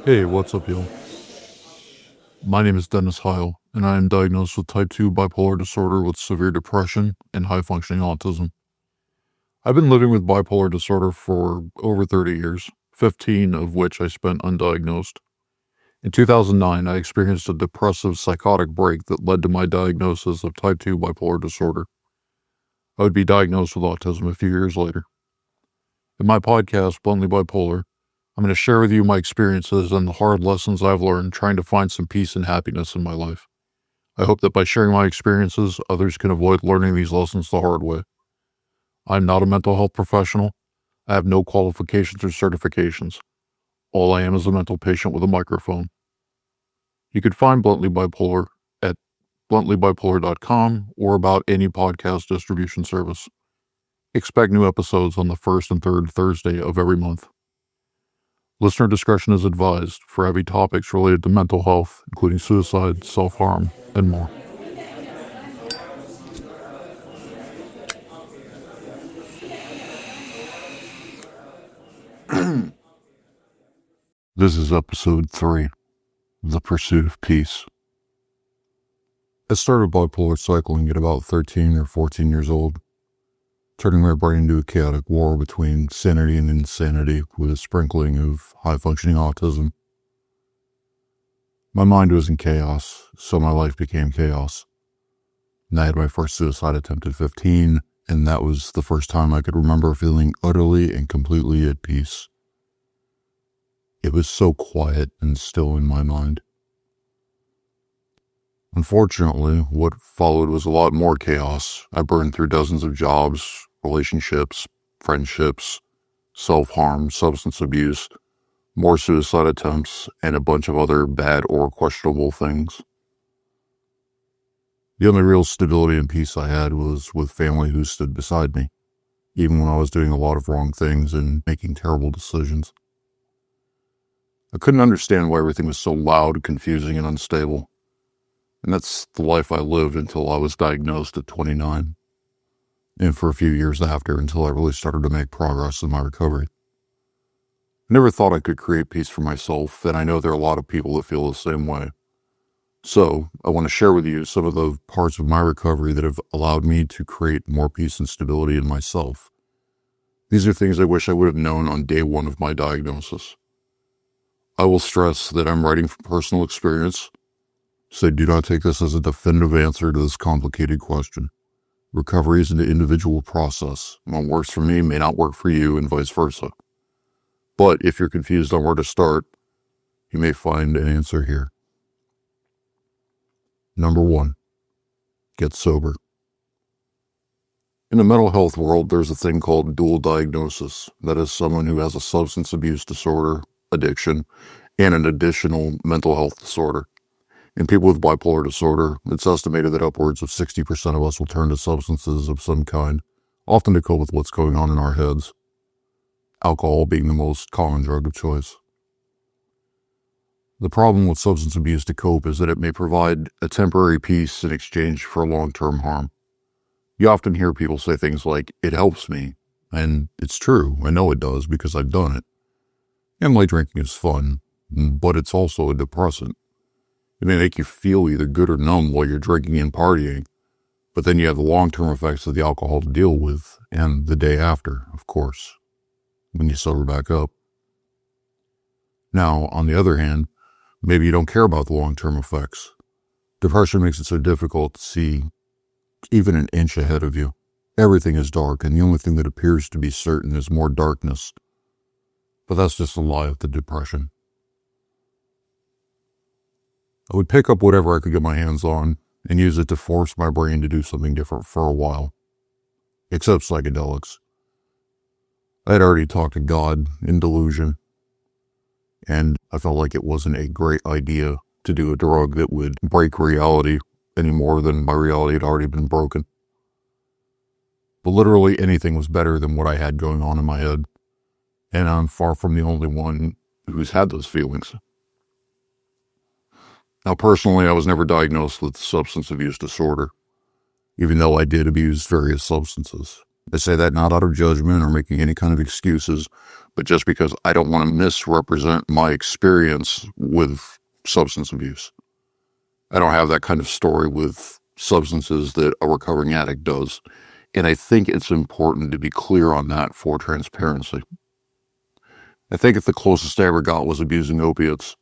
Hey, what's up, y'all? My name is Dennis Heil, and I am diagnosed with type 2 bipolar disorder with severe depression and high-functioning autism. I've been living with bipolar disorder for over 30 years, 15 of which I spent undiagnosed. In 2009, I experienced a depressive psychotic break that led to my diagnosis of type 2 bipolar disorder. I would be diagnosed with autism a few years later. In my podcast, Bluntly Bipolar, I'm going to share with you my experiences and the hard lessons I've learned trying to find some peace and happiness in my life. I hope that by sharing my experiences, others can avoid learning these lessons the hard way. I'm not a mental health professional. I have no qualifications or certifications. All I am is a mental patient with a microphone. You can find Bluntly Bipolar at bluntlybipolar.com or about any podcast distribution service. Expect new episodes on the first and third Thursday of every month. Listener discretion is advised for heavy topics related to mental health, including suicide, self-harm, and more. This is episode 3, The Pursuit of Peace. I started bipolar cycling at about 13 or 14 years old, turning my brain into a chaotic war between sanity and insanity with a sprinkling of high-functioning autism. My mind was in chaos, so my life became chaos. And I had my first suicide attempt at 15, and that was the first time I could remember feeling utterly and completely at peace. It was so quiet and still in my mind. Unfortunately, what followed was a lot more chaos. I burned through dozens of jobs, relationships, friendships, self-harm, substance abuse, more suicide attempts, and a bunch of other bad or questionable things. The only real stability and peace I had was with family who stood beside me, even when I was doing a lot of wrong things and making terrible decisions. I couldn't understand why everything was so loud, confusing, and unstable. And that's the life I lived until I was diagnosed at 29. And for a few years after, until I really started to make progress in my recovery. I never thought I could create peace for myself, and I know there are a lot of people that feel the same way. So, I want to share with you some of the parts of my recovery that have allowed me to create more peace and stability in myself. These are things I wish I would have known on day 1 of my diagnosis. I will stress that I'm writing from personal experience, so do not take this as a definitive answer to this complicated question. Recovery is an individual process. What works for me may not work for you, and vice versa. But if you're confused on where to start, you may find an answer here. Number 1, get sober. In the mental health world, there's a thing called dual diagnosis. That is someone who has a substance abuse disorder, addiction, and an additional mental health disorder. In people with bipolar disorder, it's estimated that upwards of 60% of us will turn to substances of some kind, often to cope with what's going on in our heads. Alcohol being the most common drug of choice. The problem with substance abuse to cope is that it may provide a temporary peace in exchange for long-term harm. You often hear people say things like, "It helps me," and it's true, I know it does because I've done it. And light drinking is fun, but it's also a depressant. It may make you feel either good or numb while you're drinking and partying, but then you have the long-term effects of the alcohol to deal with, and the day after, of course, when you sober back up. Now, on the other hand, maybe you don't care about the long-term effects. Depression makes it so difficult to see even an inch ahead of you. Everything is dark, and the only thing that appears to be certain is more darkness. But that's just a lie of the depression. I would pick up whatever I could get my hands on and use it to force my brain to do something different for a while. Except psychedelics. I had already talked to God in delusion, and I felt like it wasn't a great idea to do a drug that would break reality any more than my reality had already been broken. But literally anything was better than what I had going on in my head, and I'm far from the only one who's had those feelings. Now, personally, I was never diagnosed with substance abuse disorder, even though I did abuse various substances. I say that not out of judgment or making any kind of excuses, but just because I don't want to misrepresent my experience with substance abuse. I don't have that kind of story with substances that a recovering addict does. And I think it's important to be clear on that for transparency. I think if the closest I ever got was abusing opiates,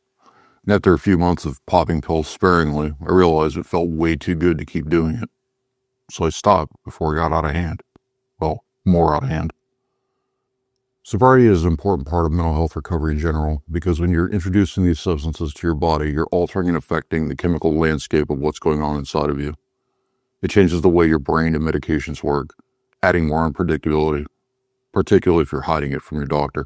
and after a few months of popping pills sparingly, I realized it felt way too good to keep doing it. So I stopped before it got out of hand. Well, more out of hand. Sobriety is an important part of mental health recovery in general, because when you're introducing these substances to your body, you're altering and affecting the chemical landscape of what's going on inside of you. It changes the way your brain and medications work, adding more unpredictability, particularly if you're hiding it from your doctor.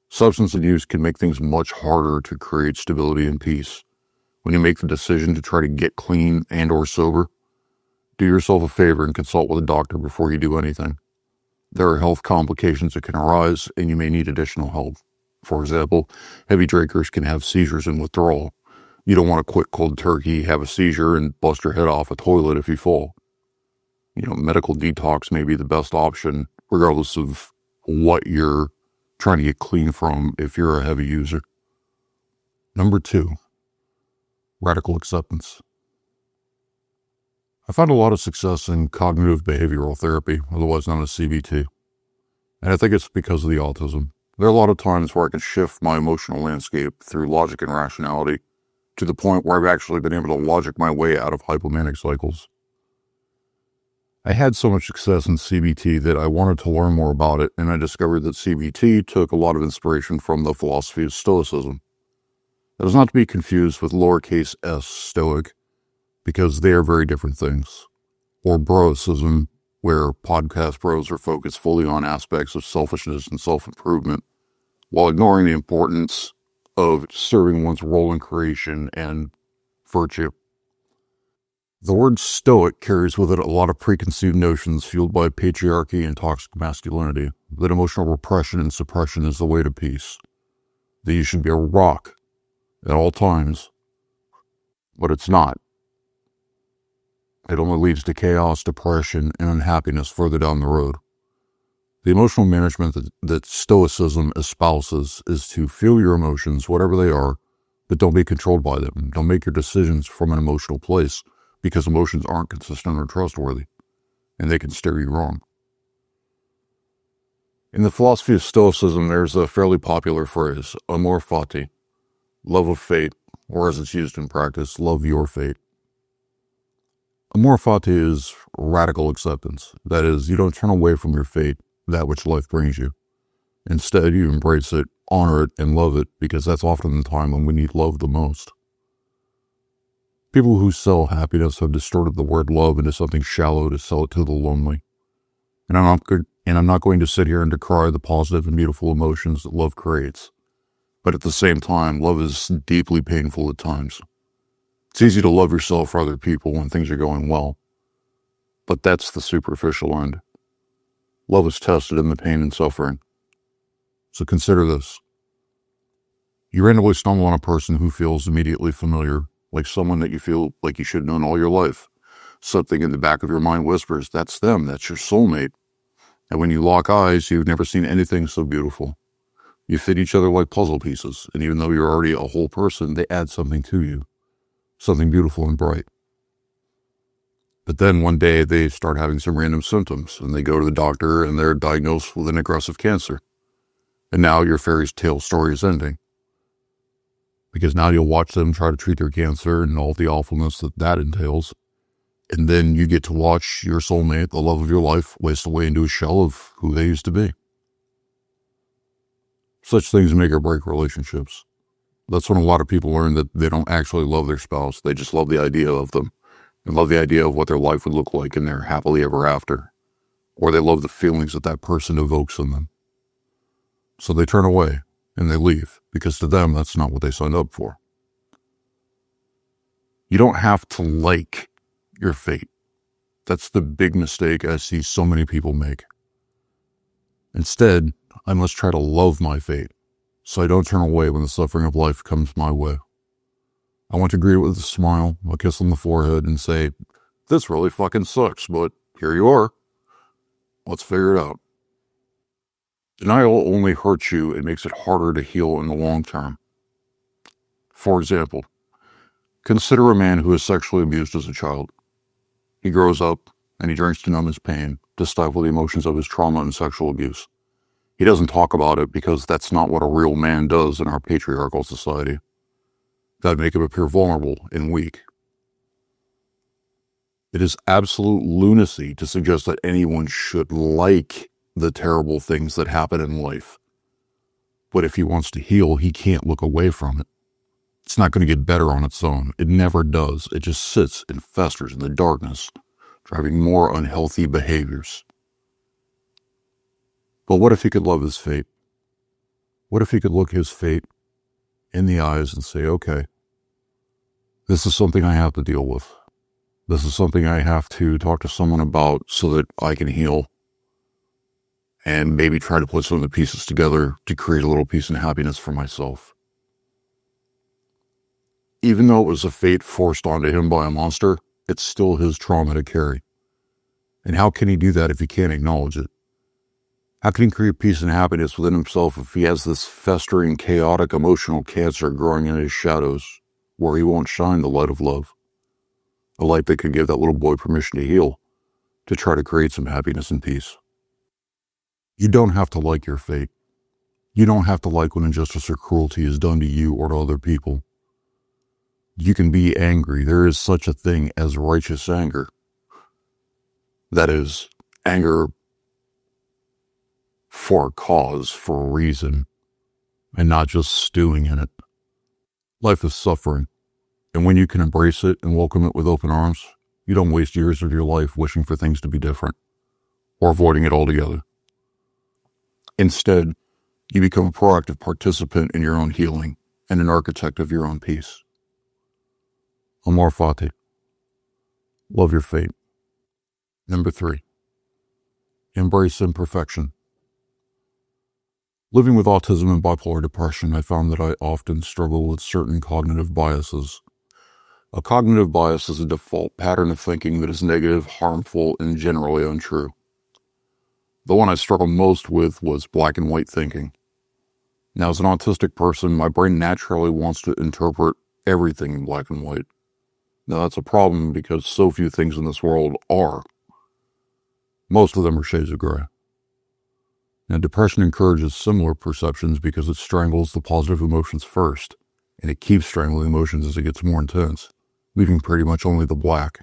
Substance abuse can make things much harder to create stability and peace. When you make the decision to try to get clean and or sober, do yourself a favor and consult with a doctor before you do anything. There are health complications that can arise, and you may need additional help. For example, heavy drinkers can have seizures and withdrawal. You don't want to quit cold turkey, have a seizure, and bust your head off a toilet if you fall. Medical detox may be the best option, regardless of what you're trying to get clean from if you're a heavy user. Number 2, radical acceptance. I found a lot of success in cognitive behavioral therapy, otherwise known as CBT. And I think it's because of the autism. There are a lot of times where I can shift my emotional landscape through logic and rationality to the point where I've actually been able to logic my way out of hypomanic cycles. I had so much success in CBT that I wanted to learn more about it, and I discovered that CBT took a lot of inspiration from the philosophy of Stoicism. That is not to be confused with lowercase s Stoic, because they are very different things. Or Broicism, where podcast bros are focused fully on aspects of selfishness and self-improvement, while ignoring the importance of serving one's role in creation and virtue. The word stoic carries with it a lot of preconceived notions fueled by patriarchy and toxic masculinity, that emotional repression and suppression is the way to peace, that you should be a rock at all times, but it's not. It only leads to chaos, depression, and unhappiness further down the road. The emotional management that Stoicism espouses is to feel your emotions, whatever they are, but don't be controlled by them. Don't make your decisions from an emotional place, because emotions aren't consistent or trustworthy, and they can steer you wrong. In the philosophy of Stoicism, there's a fairly popular phrase, amor fati, love of fate, or as it's used in practice, love your fate. Amor fati is radical acceptance. That is, you don't turn away from your fate, that which life brings you. Instead, you embrace it, honor it, and love it, because that's often the time when we need love the most. People who sell happiness have distorted the word love into something shallow to sell it to the lonely. And I'm not going to sit here and decry the positive and beautiful emotions that love creates. But at the same time, love is deeply painful at times. It's easy to love yourself for other people when things are going well. But that's the superficial end. Love is tested in the pain and suffering. So consider this. You randomly stumble on a person who feels immediately familiar, like someone that you feel like you should have known all your life. Something in the back of your mind whispers, that's them, that's your soulmate. And when you lock eyes, you've never seen anything so beautiful. You fit each other like puzzle pieces, and even though you're already a whole person, they add something to you. Something beautiful and bright. But then one day they start having some random symptoms, and they go to the doctor and they're diagnosed with an aggressive cancer. And now your fairy tale story is ending. Because now you'll watch them try to treat their cancer and all the awfulness that entails. And then you get to watch your soulmate, the love of your life, waste away into a shell of who they used to be. Such things make or break relationships. That's when a lot of people learn that they don't actually love their spouse. They just love the idea of them, and love the idea of what their life would look like in their happily ever after. Or they love the feelings that person evokes in them. So they turn away and they leave, because to them, that's not what they signed up for. You don't have to like your fate. That's the big mistake I see so many people make. Instead, I must try to love my fate, so I don't turn away when the suffering of life comes my way. I want to greet it with a smile, a kiss on the forehead, and say, this really fucking sucks, but here you are. Let's figure it out. Denial only hurts you and makes it harder to heal in the long term. For example, consider a man who was sexually abused as a child. He grows up and he drinks to numb his pain, to stifle the emotions of his trauma and sexual abuse. He doesn't talk about it because that's not what a real man does in our patriarchal society. That'd make him appear vulnerable and weak. It is absolute lunacy to suggest that anyone should like the terrible things that happen in life. But if he wants to heal, he can't look away from it. It's not going to get better on its own. It never does. It just sits and festers in the darkness, driving more unhealthy behaviors. But what if he could love his fate? What if he could look his fate in the eyes and say, okay, this is something I have to deal with. This is something I have to talk to someone about so that I can heal and maybe try to put some of the pieces together to create a little peace and happiness for myself. Even though it was a fate forced onto him by a monster, it's still his trauma to carry. And how can he do that if he can't acknowledge it? How can he create peace and happiness within himself if he has this festering, chaotic, emotional cancer growing in his shadows where he won't shine the light of love? A light that could give that little boy permission to heal, to try to create some happiness and peace. You don't have to like your fate. You don't have to like when injustice or cruelty is done to you or to other people. You can be angry. There is such a thing as righteous anger. That is, anger for a cause, for a reason, and not just stewing in it. Life is suffering, and when you can embrace it and welcome it with open arms, you don't waste years of your life wishing for things to be different, or avoiding it altogether. Instead, you become a proactive participant in your own healing and an architect of your own peace. Amor fati. Love your fate. Number 3. Embrace imperfection. Living with autism and bipolar depression, I found that I often struggle with certain cognitive biases. A cognitive bias is a default pattern of thinking that is negative, harmful, and generally untrue. The one I struggled most with was black and white thinking. Now, as an autistic person, my brain naturally wants to interpret everything in black and white. Now, that's a problem because so few things in this world are. Most of them are shades of gray. Now, depression encourages similar perceptions because it strangles the positive emotions first, and it keeps strangling emotions as it gets more intense, leaving pretty much only the black.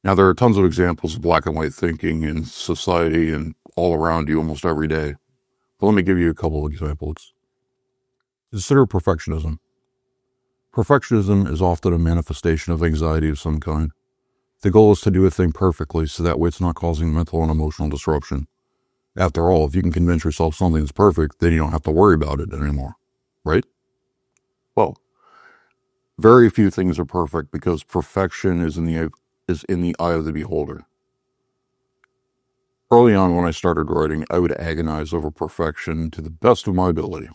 Now, there are tons of examples of black and white thinking in society and all around you almost every day. But let me give you a couple of examples. Consider perfectionism. Perfectionism is often a manifestation of anxiety of some kind. The goal is to do a thing perfectly so that way it's not causing mental and emotional disruption. After all, if you can convince yourself something's perfect, then you don't have to worry about it anymore, right? Well, very few things are perfect because perfection is in the eye of the beholder. Early on when I started writing, I would agonize over perfection to the best of my ability.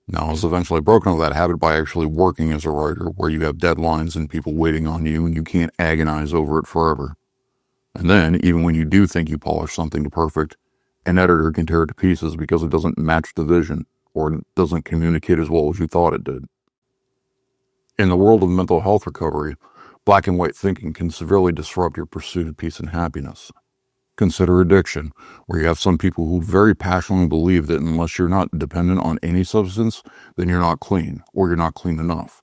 Now, I was eventually broken of that habit by actually working as a writer, where you have deadlines and people waiting on you, and you can't agonize over it forever. And then, even when you do think you polish something to perfect, an editor can tear it to pieces because it doesn't match the vision, or it doesn't communicate as well as you thought it did. In the world of mental health recovery, black and white thinking can severely disrupt your pursuit of peace and happiness. Consider addiction, where you have some people who very passionately believe that unless you're not dependent on any substance, then you're not clean, or you're not clean enough.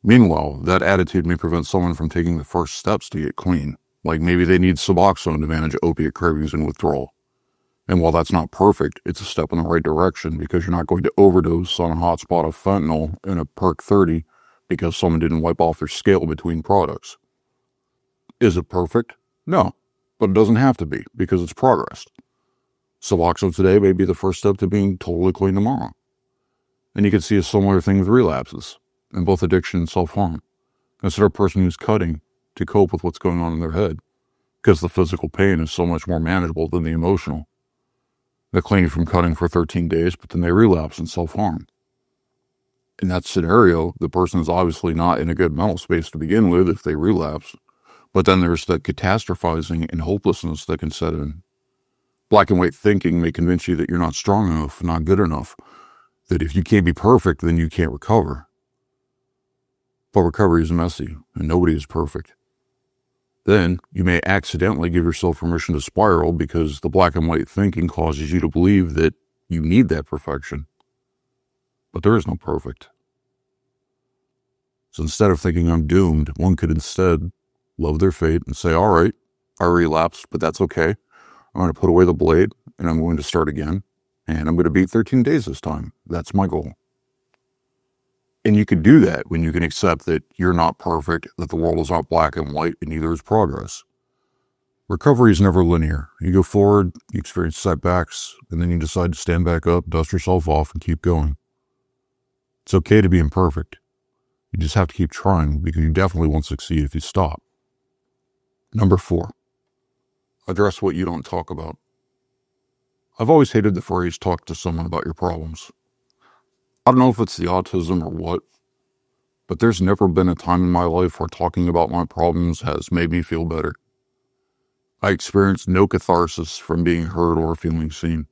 Meanwhile, that attitude may prevent someone from taking the first steps to get clean, like maybe they need Suboxone to manage opiate cravings and withdrawal. And while that's not perfect, it's a step in the right direction because you're not going to overdose on a hotspot of fentanyl in a Perk 30 because someone didn't wipe off their scale between products. Is it perfect? No. But it doesn't have to be, because it's progress. Suboxone today may be the first step to being totally clean tomorrow. And you can see a similar thing with relapses, in both addiction and self-harm. Consider a person who's cutting to cope with what's going on in their head, because the physical pain is so much more manageable than the emotional. They're cleaning from cutting for 13 days, but then they relapse and self-harm. In that scenario, the person is obviously not in a good mental space to begin with if they relapse, But then there's the catastrophizing and hopelessness that can set in. Black and white thinking may convince you that you're not strong enough, not good enough, that if you can't be perfect, then you can't recover. But recovery is messy, and nobody is perfect. Then you may accidentally give yourself permission to spiral because the black and white thinking causes you to believe that you need that perfection. But there is no perfect. So instead of thinking I'm doomed, one could instead love their fate and say, all right, I relapsed, but that's okay. I'm going to put away the blade and I'm going to start again. And I'm going to beat 13 days this time. That's my goal. And you can do that when you can accept that you're not perfect, that the world is not black and white, and neither is progress. Recovery is never linear. You go forward, you experience setbacks, and then you decide to stand back up, dust yourself off, and keep going. It's okay to be imperfect. You just have to keep trying because you definitely won't succeed if you stop. Number 4, address what you don't talk about. I've always hated the phrase, talk to someone about your problems. I don't know if it's the autism or what, but there's never been a time in my life where talking about my problems has made me feel better. I experienced no catharsis from being heard or feeling seen.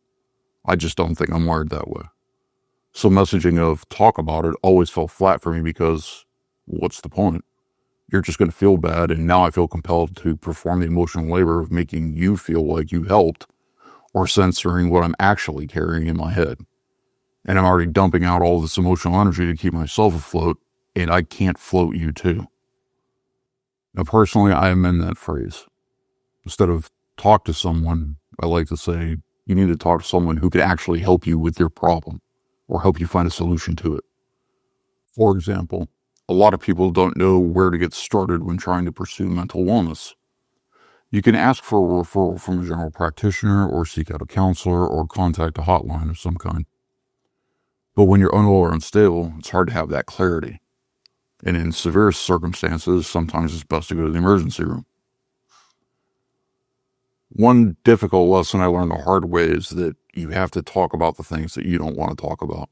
I just don't think I'm wired that way. So messaging of talk about it always fell flat for me because what's the point? You're just going to feel bad, and now I feel compelled to perform the emotional labor of making you feel like you helped or censoring what I'm actually carrying in my head. And I'm already dumping out all this emotional energy to keep myself afloat, and I can't float you too. Now, personally, I amend that phrase. Instead of talk to someone, I like to say, you need to talk to someone who could actually help you with your problem or help you find a solution to it. For example, a lot of people don't know where to get started when trying to pursue mental wellness. You can ask for a referral from a general practitioner or seek out a counselor or contact a hotline of some kind. But when you're unwell or unstable, it's hard to have that clarity. And in severe circumstances, sometimes it's best to go to the emergency room. One difficult lesson I learned the hard way is that you have to talk about the things that you don't want to talk about.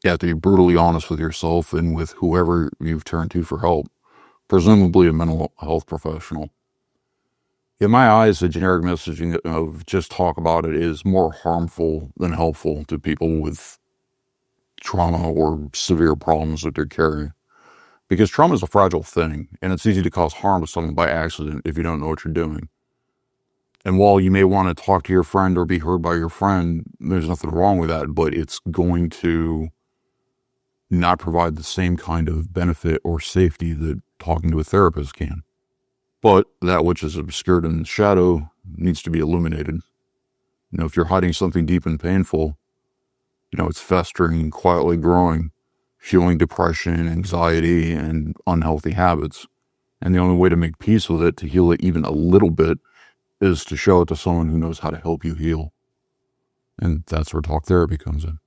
You have to be brutally honest with yourself and with whoever you've turned to for help, presumably a mental health professional. In my eyes, the generic messaging of just talk about it is more harmful than helpful to people with trauma or severe problems that they're carrying. Because trauma is a fragile thing, and it's easy to cause harm to someone by accident if you don't know what you're doing. And while you may want to talk to your friend or be heard by your friend, there's nothing wrong with that, but it's going to not provide the same kind of benefit or safety that talking to a therapist can. But that which is obscured in the shadow needs to be illuminated. If you're hiding something deep and painful, it's festering and quietly growing, fueling depression, anxiety, and unhealthy habits. And the only way to make peace with it, to heal it even a little bit, is to show it to someone who knows how to help you heal. And that's where talk therapy comes in.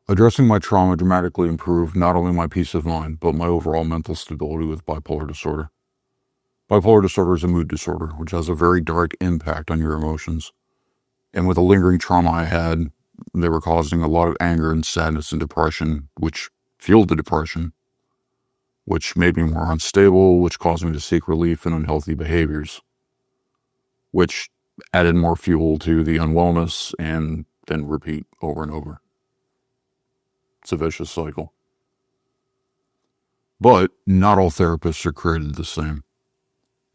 Addressing my trauma dramatically improved not only my peace of mind, but my overall mental stability with bipolar disorder. Bipolar disorder is a mood disorder, which has a very direct impact on your emotions. And with the lingering trauma I had, they were causing a lot of anger and sadness and depression, which fueled the depression, which made me more unstable, which caused me to seek relief in unhealthy behaviors, which added more fuel to the unwellness and then repeat over and over. It's a vicious cycle. But not all therapists are created the same.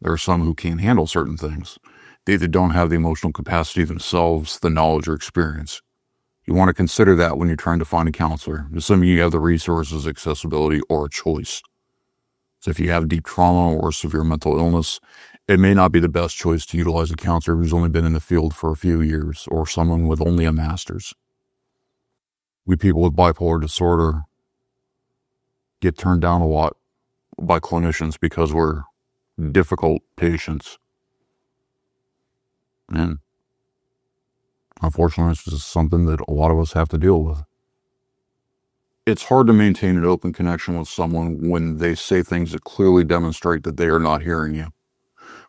There are some who can't handle certain things. They either don't have the emotional capacity themselves, the knowledge or experience. You want to consider that when you're trying to find a counselor, assuming you have the resources, accessibility, or a choice. So if you have deep trauma or severe mental illness, it may not be the best choice to utilize a counselor who's only been in the field for a few years or someone with only a master's. We people with bipolar disorder get turned down a lot by clinicians because we're difficult patients. And unfortunately, it's just something that a lot of us have to deal with. It's hard to maintain an open connection with someone when they say things that clearly demonstrate that they are not hearing you.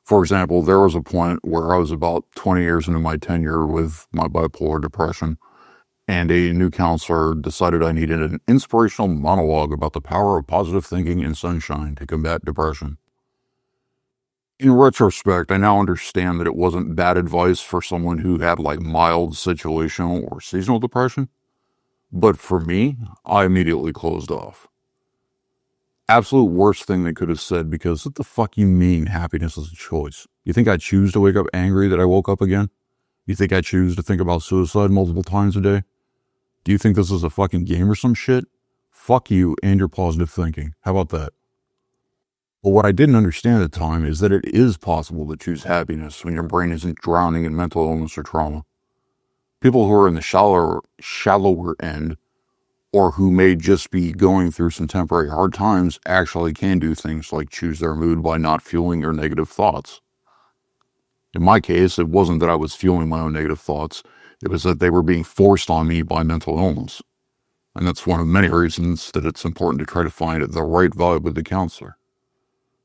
For example, there was a point where I was about 20 years into my tenure with my bipolar depression, and a new counselor decided I needed an inspirational monologue about the power of positive thinking and sunshine to combat depression. In retrospect, I now understand that it wasn't bad advice for someone who had like mild situational or seasonal depression. But for me, I immediately closed off. Absolute worst thing they could have said, because what the fuck you mean happiness is a choice? You think I choose to wake up angry that I woke up again? You think I choose to think about suicide multiple times a day? Do you think this is a fucking game or some shit? Fuck you and your positive thinking. How about that? But what I didn't understand at the time is that it is possible to choose happiness when your brain isn't drowning in mental illness or trauma. People who are in the shallower end, or who may just be going through some temporary hard times, actually can do things like choose their mood by not fueling their negative thoughts. In my case, it wasn't that I was fueling my own negative thoughts. It was that they were being forced on me by mental illness. And that's one of many reasons that it's important to try to find the right vibe with the counselor.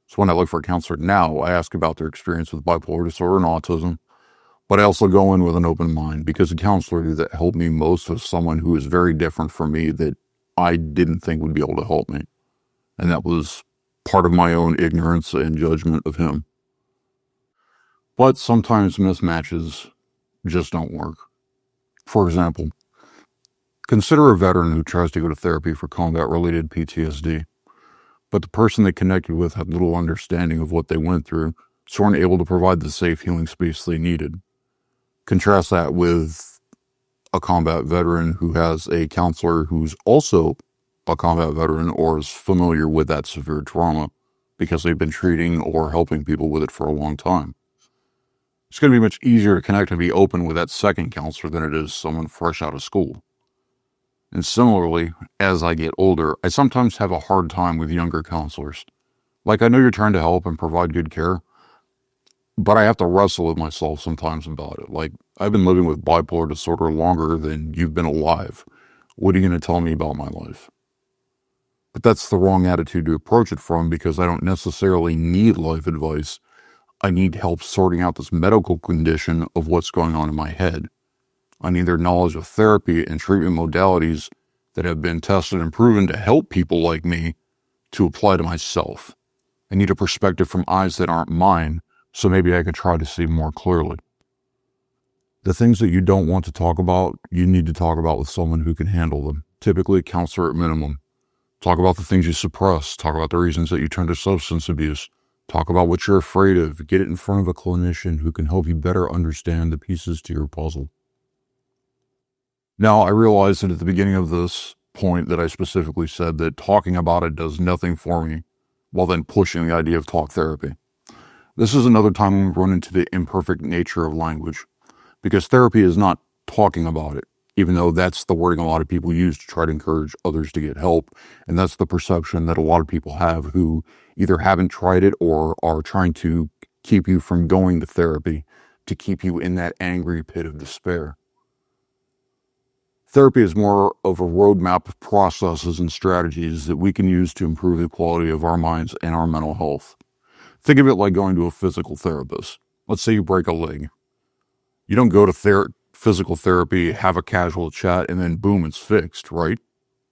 So when I look for a counselor now, I ask about their experience with bipolar disorder and autism, but I also go in with an open mind, because the counselor that helped me most was someone who is very different from me that I didn't think would be able to help me. And that was part of my own ignorance and judgment of him. But sometimes mismatches just don't work. For example, consider a veteran who tries to go to therapy for combat-related PTSD, but the person they connected with had little understanding of what they went through, so weren't able to provide the safe healing space they needed. Contrast that with a combat veteran who has a counselor who's also a combat veteran or is familiar with that severe trauma because they've been treating or helping people with it for a long time. It's going to be much easier to connect and be open with that second counselor than it is someone fresh out of school. And similarly, as I get older, I sometimes have a hard time with younger counselors. Like, I know you're trying to help and provide good care, but I have to wrestle with myself sometimes about it. Like, I've been living with bipolar disorder longer than you've been alive. What are you going to tell me about my life? But that's the wrong attitude to approach it from, because I don't necessarily need life advice. I need help sorting out this medical condition of what's going on in my head. I need their knowledge of therapy and treatment modalities that have been tested and proven to help people like me to apply to myself. I need a perspective from eyes that aren't mine, so maybe I could try to see more clearly. The things that you don't want to talk about, you need to talk about with someone who can handle them, typically a counselor at minimum. Talk about the things you suppress, talk about the reasons that you turn to substance abuse, talk about what you're afraid of, get it in front of a clinician who can help you better understand the pieces to your puzzle. Now, I realize that at the beginning of this point that I specifically said that talking about it does nothing for me, while then pushing the idea of talk therapy. This is another time we run into the imperfect nature of language, because therapy is not talking about it, even though that's the wording a lot of people use to try to encourage others to get help, and that's the perception that a lot of people have who either haven't tried it or are trying to keep you from going to therapy, to keep you in that angry pit of despair. Therapy is more of a roadmap of processes and strategies that we can use to improve the quality of our minds and our mental health. Think of it like going to a physical therapist. Let's say you break a leg. You don't go to physical therapy, have a casual chat, and then boom, it's fixed, right?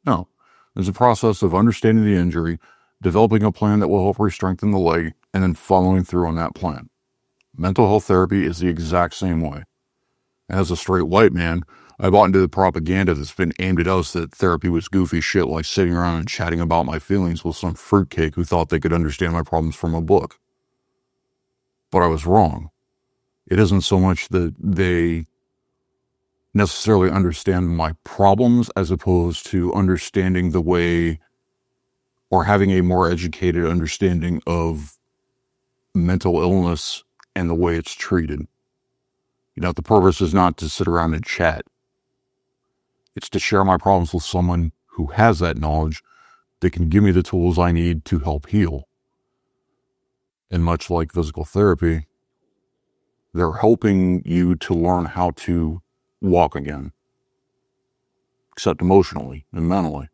No. There's a process of understanding the injury, developing a plan that will help re-strengthen the leg, and then following through on that plan. Mental health therapy is the exact same way. As a straight white man, I bought into the propaganda that's been aimed at us that therapy was goofy shit like sitting around and chatting about my feelings with some fruitcake who thought they could understand my problems from a book. But I was wrong. It isn't so much that they necessarily understand my problems as opposed to understanding the way, or having a more educated understanding of mental illness and the way it's treated. You know, the purpose is not to sit around and chat. It's to share my problems with someone who has that knowledge that can give me the tools I need to help heal. And much like physical therapy, they're helping you to learn how to walk again, except emotionally and mentally.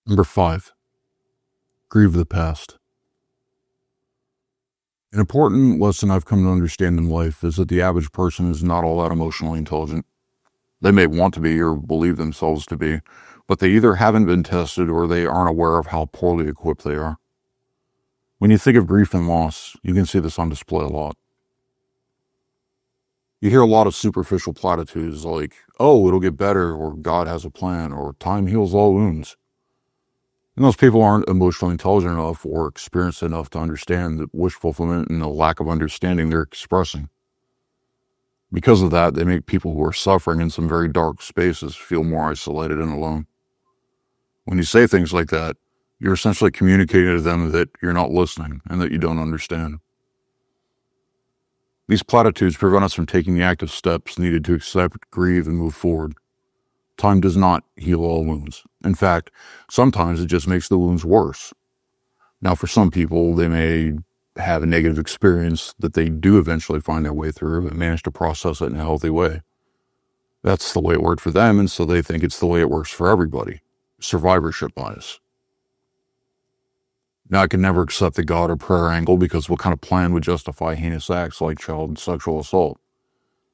Number 5, grieve the past. An important lesson I've come to understand in life is that the average person is not all that emotionally intelligent. They may want to be or believe themselves to be, but they either haven't been tested or they aren't aware of how poorly equipped they are. When you think of grief and loss, you can see this on display a lot. You hear a lot of superficial platitudes like, oh, it'll get better, or God has a plan, or time heals all wounds. And those people aren't emotionally intelligent enough or experienced enough to understand the wish fulfillment and the lack of understanding they're expressing. Because of that, they make people who are suffering in some very dark spaces feel more isolated and alone. When you say things like that, you're essentially communicating to them that you're not listening and that you don't understand. These platitudes prevent us from taking the active steps needed to accept, grieve, and move forward. Time does not heal all wounds. In fact, sometimes it just makes the wounds worse. Now, for some people, they may have a negative experience that they do eventually find their way through and manage to process it in a healthy way. That's the way it worked for them, and so they think it's the way it works for everybody. Survivorship bias. Now, I can never accept the God or prayer angle because what kind of plan would justify heinous acts like child sexual assault?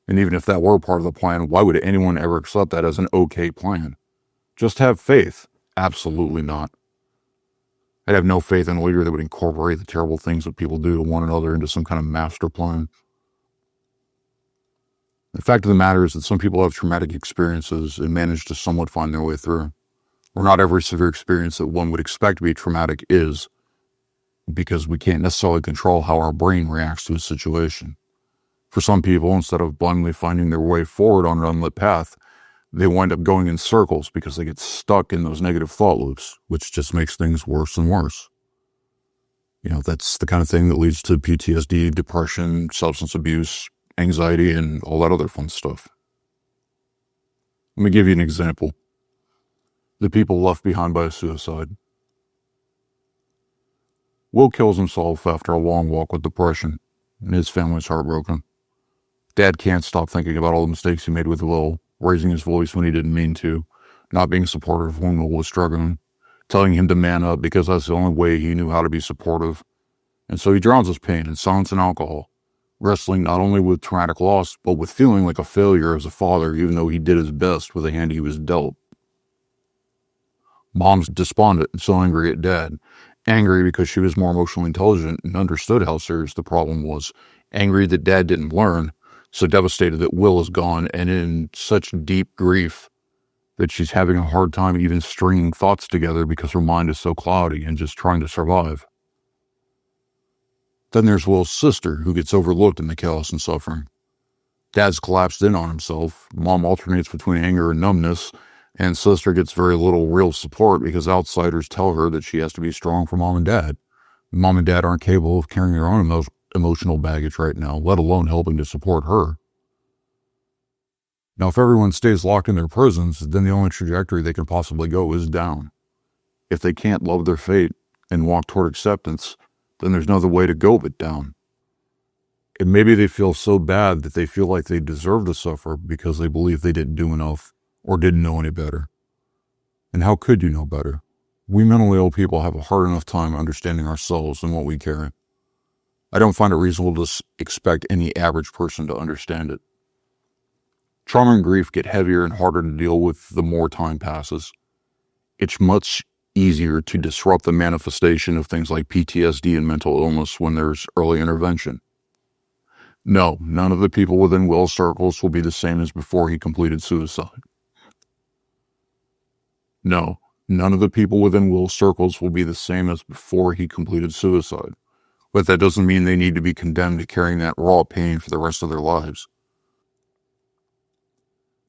And even if that were part of the plan, why would anyone ever accept that as an okay plan? Just have faith? Absolutely not. I'd have no faith in a leader that would incorporate the terrible things that people do to one another into some kind of master plan. The fact of the matter is that some people have traumatic experiences and manage to somewhat find their way through. Or not every severe experience that one would expect to be traumatic is, because we can't necessarily control how our brain reacts to a situation. For some people, instead of blindly finding their way forward on an unlit path, they wind up going in circles because they get stuck in those negative thought loops, which just makes things worse and worse. That's the kind of thing that leads to PTSD, depression, substance abuse, anxiety, and all that other fun stuff. Let me give you an example. The people left behind by a suicide. Will kills himself after a long walk with depression, and his family's heartbroken. Dad can't stop thinking about all the mistakes he made with Will, raising his voice when he didn't mean to, not being supportive when Will was struggling, telling him to man up because that's the only way he knew how to be supportive. And so he drowns his pain in silence and alcohol, wrestling not only with traumatic loss, but with feeling like a failure as a father, even though he did his best with the hand he was dealt. Mom's despondent and so angry at Dad. Angry because she was more emotionally intelligent and understood how serious the problem was. Angry that Dad didn't learn. So devastated that Will is gone, and in such deep grief that she's having a hard time even stringing thoughts together because her mind is so cloudy and just trying to survive. Then there's Will's sister, who gets overlooked in the chaos and suffering. Dad's collapsed in on himself. Mom alternates between anger and numbness, and sister gets very little real support because outsiders tell her that she has to be strong for Mom and Dad. Mom and Dad aren't capable of carrying their own emotional baggage right now, let alone helping to support her. Now, if everyone stays locked in their prisons, then the only trajectory they can possibly go is down. If they can't love their fate and walk toward acceptance, then there's no other way to go but down. And maybe they feel so bad that they feel like they deserve to suffer because they believe they didn't do enough or didn't know any better. And how could you know better? We mentally ill people have a hard enough time understanding ourselves and what we carry. I don't find it reasonable to expect any average person to understand it. Trauma and grief get heavier and harder to deal with the more time passes. It's much easier to disrupt the manifestation of things like PTSD and mental illness when there's early intervention. No, none of the people within Will's circles will be the same as before he completed suicide. No, none of the people within Will's circles will be the same as before he completed suicide. But that doesn't mean they need to be condemned to carrying that raw pain for the rest of their lives.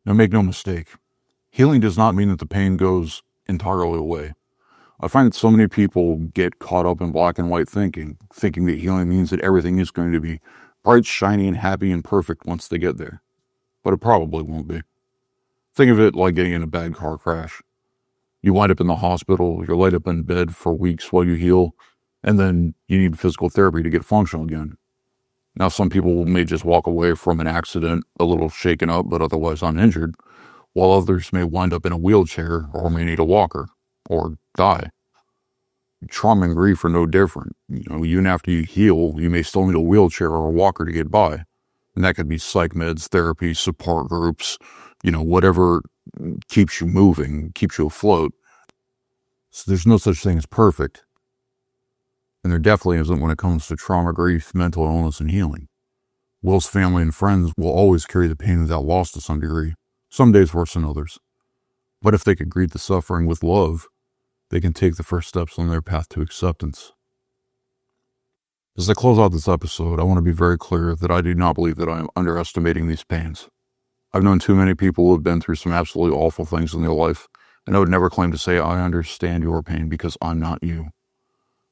Now, make no mistake, healing does not mean that the pain goes entirely away. I find that so many people get caught up in black and white thinking that healing means that everything is going to be bright, shiny, and happy and perfect once they get there. But it probably won't be. Think of it like getting in a bad car crash. You wind up in the hospital, you're laid up in bed for weeks while you heal, and then you need physical therapy to get functional again. Now, some people may just walk away from an accident a little shaken up, but otherwise uninjured, while others may wind up in a wheelchair or may need a walker or die. Trauma and grief are no different. Even after you heal, you may still need a wheelchair or a walker to get by. And that could be psych meds, therapy, support groups, whatever keeps you moving, keeps you afloat. So there's no such thing as perfect. And there definitely isn't when it comes to trauma, grief, mental illness, and healing. Will's family and friends will always carry the pain of that loss to some degree, some days worse than others. But if they can greet the suffering with love, they can take the first steps on their path to acceptance. As I close out this episode, I want to be very clear that I do not believe that I am underestimating these pains. I've known too many people who have been through some absolutely awful things in their life, and I would never claim to say I understand your pain because I'm not you.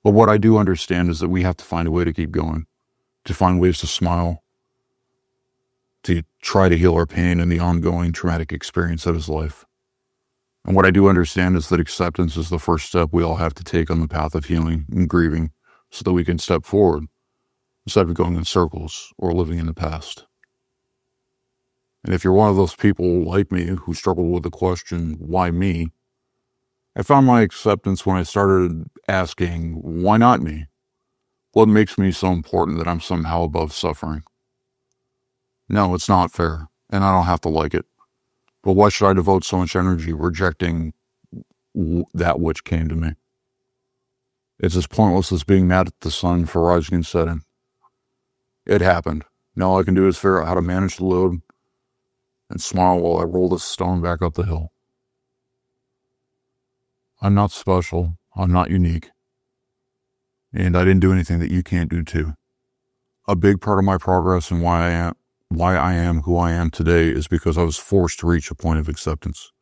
But what I do understand is that we have to find a way to keep going, to find ways to smile, to try to heal our pain and the ongoing traumatic experience that is life. And what I do understand is that acceptance is the first step we all have to take on the path of healing and grieving so that we can step forward instead of going in circles or living in the past. And if you're one of those people like me who struggle with the question, why me? I found my acceptance when I started asking, why not me? What makes me so important that I'm somehow above suffering? No, it's not fair, and I don't have to like it. But why should I devote so much energy rejecting that which came to me? It's as pointless as being mad at the sun for rising and setting. It happened. Now all I can do is figure out how to manage the load and smile while I roll this stone back up the hill. I'm not special. I'm not unique. And I didn't do anything that you can't do too. A big part of my progress and why I am who I am today is because I was forced to reach a point of acceptance,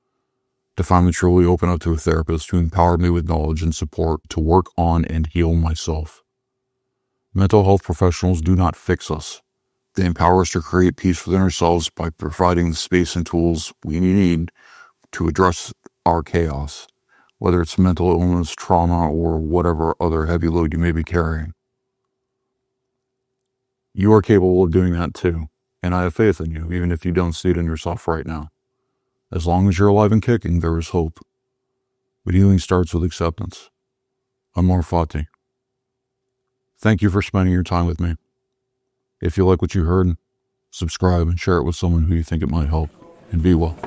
to finally truly open up to a therapist who empowered me with knowledge and support to work on and heal myself. Mental health professionals do not fix us. They empower us to create peace within ourselves by providing the space and tools we need to address our chaos, whether it's mental illness, trauma, or whatever other heavy load you may be carrying. You are capable of doing that too, and I have faith in you, even if you don't see it in yourself right now. As long as you're alive and kicking, there is hope. But healing starts with acceptance. Amor fati. Thank you for spending your time with me. If you like what you heard, subscribe and share it with someone who you think it might help, and be well.